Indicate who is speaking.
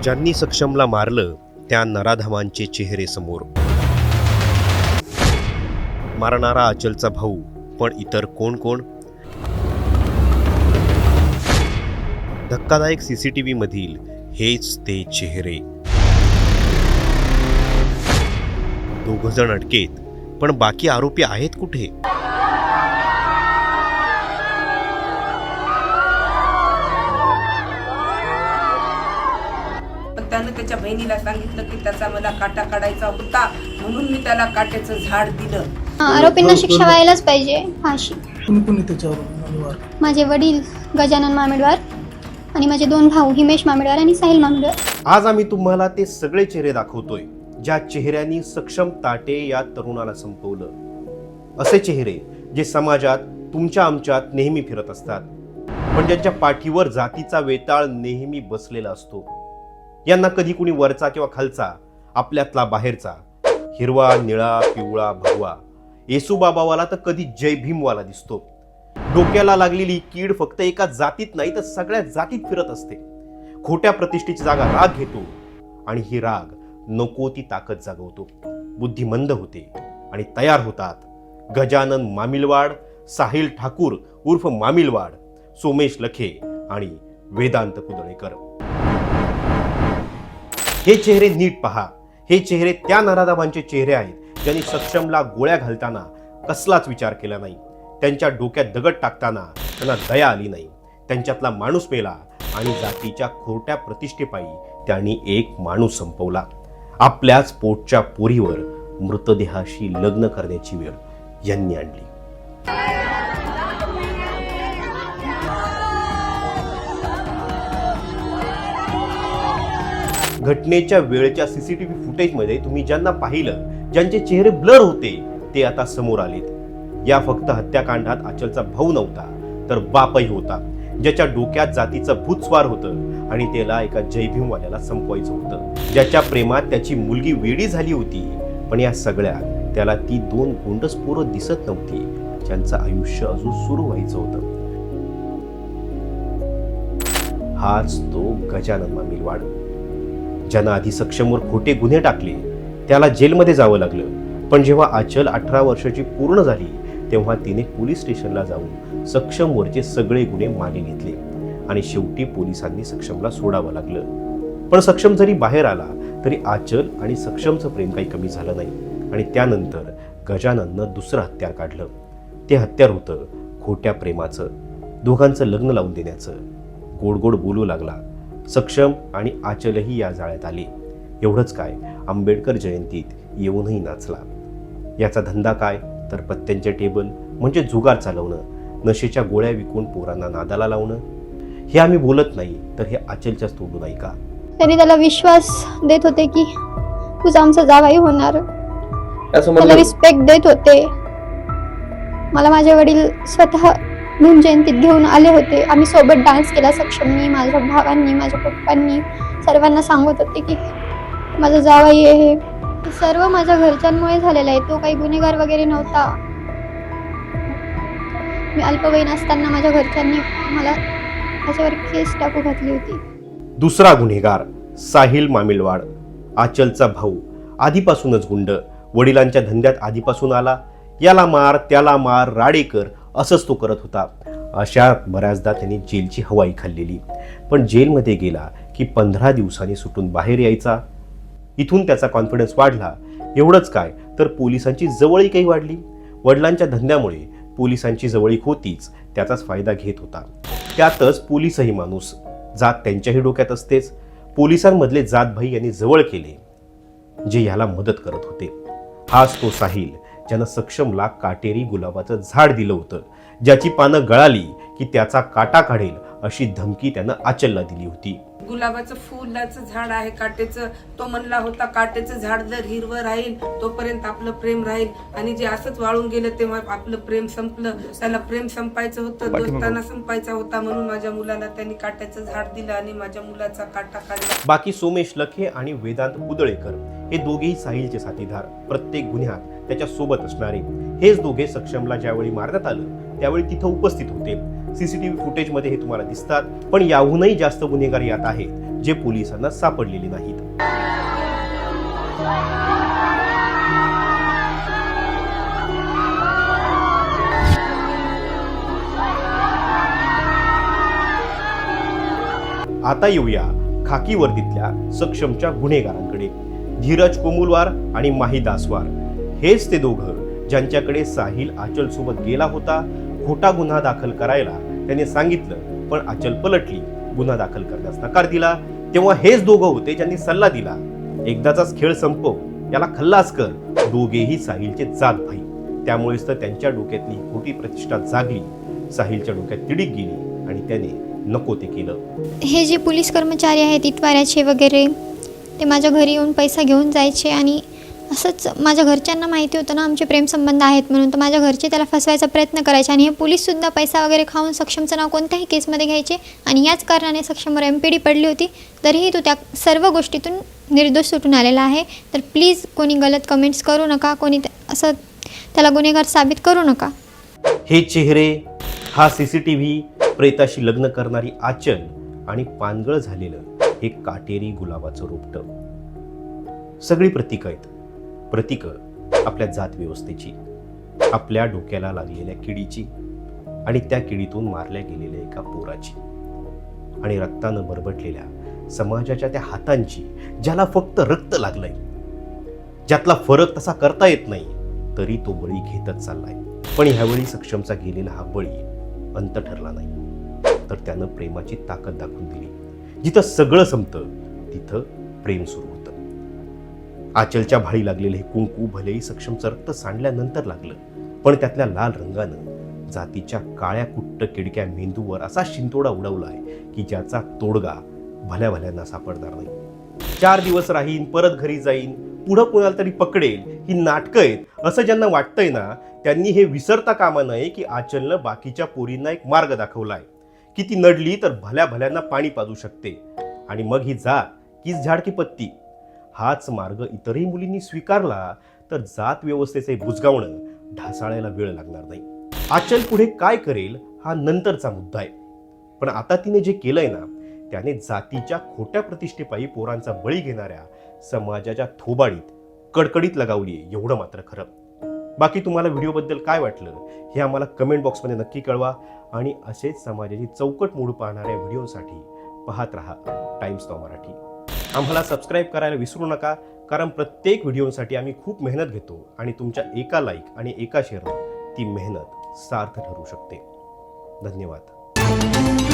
Speaker 1: ज्यांनी सक्षमला मारलं त्या नराधमांचे चेहरे समोर. मारणारा अचलचा भाऊ, पण इतर कोण कोण? धक्कादायक सीसीटीव्ही मधील हेच ते चेहरे. दोघजण अटकेत, पण बाकी आरोपी आहेत कुठे?
Speaker 2: त्यानं त्याच्या बहिणीला सांगितलं की त्याचा मला काटा काढायचा होता, म्हणून मी त्याला काट्याचं झाड दिलं.
Speaker 3: आरोपींना शिक्षा व्हायलाच पाहिजे, फाशी.
Speaker 4: कोणी त्याच्यावर?
Speaker 3: माझे वडील गजानन मामेडवार आणि माझे 2 भाऊ हिमेश मामेडवार आणि साहिल मामेडवार.
Speaker 1: आज आम्ही तुम्हाला ते सगळे चेहरे दाखवतोय ज्या चेहऱ्यांनी सक्षम ताटे या तरुणाला संपवलं. असे चेहरे जे समाजात तुमच्या आमच्यात नेहमी फिरत असतात, पण ज्यांच्या पाठीवर जातीचा वेताळ नेहमी बसलेला असतो. यांना कधी कुणी वरचा किंवा खालचा, आपल्यातला बाहेरचा, हिरवा निळा पिवळा भगवा, येसूबाबावाला तर कधी जय भीमवाला दिसतो. डोक्याला लागलेली कीड फक्त एका जातीत नाही तर सगळ्या जातीत फिरत असते. खोट्या प्रतिष्ठेची जागा राग घेतो आणि ही राग नको ती ताकद जागवतो. बुद्धी मंद होते आणि तयार होतात गजानन मामिलवाड, साहिल ठाकूर उर्फ मामिलवाड, सोमेश लखे आणि वेदांत कुदळेकर. हे चेहरे नीट पहा. हे चेहरे त्या नराधमांचे चेहरे आहेत ज्यांनी सक्षमला गोळ्या घालताना कसलाच विचार केला नाही. त्यांच्या डोक्यात दगड टाकताना त्यांना दया आली नाही. त्यांच्यातला माणूस मेला आणि जातीच्या खोट्या प्रतिष्ठेपायी त्यांनी एक माणूस संपवला. आपल्याच पोटच्या पोरीवर मृतदेहाशी लग्न करण्याची वेळ यांनी आणली. घटनेच्या वेळेच्या सीसीटीव्ही फुटेजमध्ये तुम्ही ज्यांना पाहिलं, ज्यांचे चेहरे ब्लर होते, ते आता समोर आलेत. या फक्त हत्याकांडात अचलचा भाऊ नव्हता, तर बापही होता, ज्याच्या डोक्यात जातीचं भूतस्वार होतं आणि त्याला एका जयभीमवाल्याला संपवायचं होतं. ज्याच्या प्रेमात त्याची मुलगी वेडी झाली होती, पण या सगळ्यात त्याला ती 2 गोंडस पोरं दिसत नव्हती, ज्यांचं आयुष्य अजून सुरू व्हायचं होतं. हाच तो गजानन मामिलवाड, ज्यानं आधी सक्षमवर खोटे गुन्हे टाकले. त्याला जेलमध्ये जावं लागलं, पण जेव्हा अचल 18 वर्षाची पूर्ण झाली तेव्हा तिने पोलीस स्टेशनला जाऊन सक्षमवरचे सगळे गुन्हे मागे घेतले आणि शेवटी पोलिसांनी सक्षमला सोडावं लागलं. पण सक्षम जरी बाहेर आला तरी अचल आणि सक्षमचं प्रेम काही कमी झालं नाही आणि त्यानंतर गजानननं दुसरं हत्यार काढलं. ते हत्यार होतं खोट्या प्रेमाचं, दोघांचं लग्न लावून देण्याचं. गोड गोड बोलू लागला. सक्षम आणि आचलही या जाळ्यात आले. एवढंच काय, आंबेडकर जयंतीत येऊनही नाचला. याचा धंदा काय तर पत्त्यांचे टेबल म्हणजे जुगार चालवणं, नशेच्या गोळ्या विकून पोरांना नादाला लावणं. हे आम्ही बोलत नाही तर हे आचलच्याच तोडू नाही का?
Speaker 3: त्यांनी त्याला विश्वास देत होते की तुझा आमचा जावाई होणार, त्याला रिस्पेक्ट देत होते. मला माझे वडील स्वतः भीम जयंतीत घेऊन आले होते. आम्ही सोबत डान्स केला. सक्षमनी, माझ्या भावांनी, माझ्या पप्पांनी सर्वांना सांगत होते की माझा जावई आहे. हे सर्व माझ्या घरच्यांमुळे झालेलं आहे. तो काही गुन्हेगार वगैरे नव्हता. मी अल्पवयीन असताना माझ्या घरच्यांनी मला त्याच्यावर केस टाकू घातली होती.
Speaker 1: दुसरा गुन्हेगार साहिल मामिलवाड, आचलचा भाऊ, आधीपासूनच गुंड, वडिलांच्या धंद्यात आधीपासून आला. याला मार त्याला मार, राडेकर असंच तो करत होता. अशा बऱ्याचदा त्यांनी जेलची हवाई खाल्लेली. पण जेलमध्ये गेला की 15 दिवसांनी सुटून बाहेर यायचा. इथून त्याचा कॉन्फिडन्स वाढला. एवढंच काय तर पोलिसांची जवळीकही वाढली. वडिलांच्या धंद्यामुळे पोलिसांची जवळीक होतीच, त्याचाच फायदा घेत होता. त्यातच पोलिसही माणूस, जात त्यांच्याही डोक्यात असतेच. पोलिसांमधले जातभाई यांनी जवळ केले, जे याला मदत करत होते. हाच तो साहिल, ज्यानं सक्षमला काटेरी गुलाबाचं झाड दिलं होतं, ज्याची पानं गळाली की त्याचा काटा काढेल अशी धमकी त्यानं आचलला दिली होती.
Speaker 2: गुलाबाचं फुलाचं झाड आहे काटेचं, तो म्हणला होता काटेचं झाड जर हिरवं राहील तोपर्यंत आपलं प्रेम राहील, आणि जे असंच वाळून गेलं तेव्हा आपलं प्रेम संपलं. त्याला प्रेम संपायचं होतं, दोस्ताना संपायचा होता, म्हणून माझ्या मुलाला त्यांनी काट्याचं झाड दिलं आणि माझ्या मुलाचा काटा काढला.
Speaker 1: बाकी सोमेश लखे आणि वेदांत कुदळेकर हे दोघेही साहिलचे साथीदार, प्रत्येक गुन्ह्यात त्याच्या सोबत असणारे. हेच दोघे सक्षमला ज्यावेळी मारण्यात आलं त्यावेळी तिथं उपस्थित होते. CCTV फुटेजमध्ये हे तुम्हाला दिसतात. पण याहूनही जास्त गुन्हेगार यात आहेत जे पोलिसांना सापडलेले नाहीत. आता येऊया खाकी वर्दीतल्या सक्षमच्या गुन्हेगारांकडे. धीरज कोमुलवार आणि माही दासवार हेच ते दोघं ज्यांच्याकडे साहिल आचल सोबत गेला होता. खोटा गुन्हा दाखल करायला त्याने सांगितलं, पण आचल पलटली, गुन्हा दाखल करण्यास नकार दिला. तेव्हा हेच दोघं होते ज्यांनी सल्ला दिला, एकदाचाच खेळ संपव, याला खल्लास कर. दोघेही साहिलचे जात भाई. त्यामुळेच तर त्यांच्या डोक्यातली खोटी प्रतिष्ठा जागली. साहिलच्या डोक्यात तिडीक गेली आणि त्याने नको ते केलं.
Speaker 3: हे जे पोलीस कर्मचारी आहेत इतवाऱ्याचे वगैरे, ते माझ्या घरी येऊन पैसा घेऊन जायचे आणि असंच माझ्या घरच्यांना माहिती होतं ना आमचे प्रेमसंबंध आहेत म्हणून, तर माझ्या घरचे त्याला फसवायचा प्रयत्न करायचे. आणि हे पोलीससुद्धा पैसा वगैरे खाऊन सक्षमचं नाव कोणत्याही केसमध्ये घ्यायचे आणि याच कारणाने सक्षमवर MPD पडली होती. तरीही तो त्या सर्व गोष्टीतून निर्दोष सुटून आलेला आहे. तर प्लीज कोणी गलत कमेंट्स करू नका, कोणी असं त्याला गुन्हेगार साबित करू नका.
Speaker 1: हे चेहरे, हा CCTV, प्रेताशी लग्न करणारी आचल आणि पानगळ झालेलं हे काटेरी गुलाबाचं रोपटं, सगळी प्रतीकं आहेत. प्रतीकं आपल्या जात व्यवस्थेची, आपल्या डोक्याला लागलेल्या किडीची आणि त्या किडीतून मारल्या गेलेल्या एका पोराची आणि रक्तानं बरबटलेल्या समाजाच्या त्या हातांची, ज्याला फक्त रक्त लागलंय, ज्यातला फरक तसा करता येत नाही, तरी तो बळी घेतच चाललाय. पण ह्यावेळी सक्षमचा गेलेला हा बळी अंत ठरला नाही, तर त्यानं प्रेमाची ताकद दाखवून दिली. जिथं सगळं संपतं तिथं प्रेम सुरू होतं. आचलच्या भाळी लागलेले हे कुंकू भलेही सक्षमचं रक्त सांडल्यानंतर लागलं, पण त्यातल्या लाल रंगानं जातीच्या काळ्या कुट्ट किडक्या मेंदूवर असा शिंतोडा उडवलाय की ज्याचा तोडगा भल्या भल्यांना सापडणार नाही. 4 दिवस राहीन, परत घरी जाईन, पुढं कोणाला तरी पकडेल, ही नाटकं आहेत असं ज्यांना वाटतंय ना, त्यांनी हे विसरता कामा नये की आचलनं बाकीच्या पोरींना एक मार्ग दाखवलाय की ती नडली तर भल्या भल्यांना पाणी पाजू शकते आणि मग ही जात कीच झाड की पत्ती. हाच मार्ग इतरही मुलींनी स्वीकारला तर जात व्यवस्थेचे बुजगावणं ढासाळायला वेळ लागणार नाही. आचल पुढे काय करेल हा नंतरचा मुद्दा आहे, पण आता तिने जे केलंय ना, त्याने जातीच्या खोट्या प्रतिष्ठेपायी पोरांचा बळी घेणाऱ्या समाजाच्या थोबाडीत कडकडीत लगावली, एवढं मात्र खरं. बाकी तुम्हाला व्हिडिओबद्दल काय वाटलं हे आम्हाला कमेंट बॉक्समध्ये नक्की कळवा आणि असेच समाजाची चौकट मूड पाहणाऱ्या व्हिडिओसाठी पाहत रहा टाइम्स नाऊ मराठी. आम्हाला सबस्क्राईब करायला विसरू नका, कारण प्रत्येक व्हिडिओसाठी आम्ही खूप मेहनत घेतो आणि तुमच्या एका लाईक आणि एका शेअरनं ती मेहनत सार्थ ठरू शकते. धन्यवाद.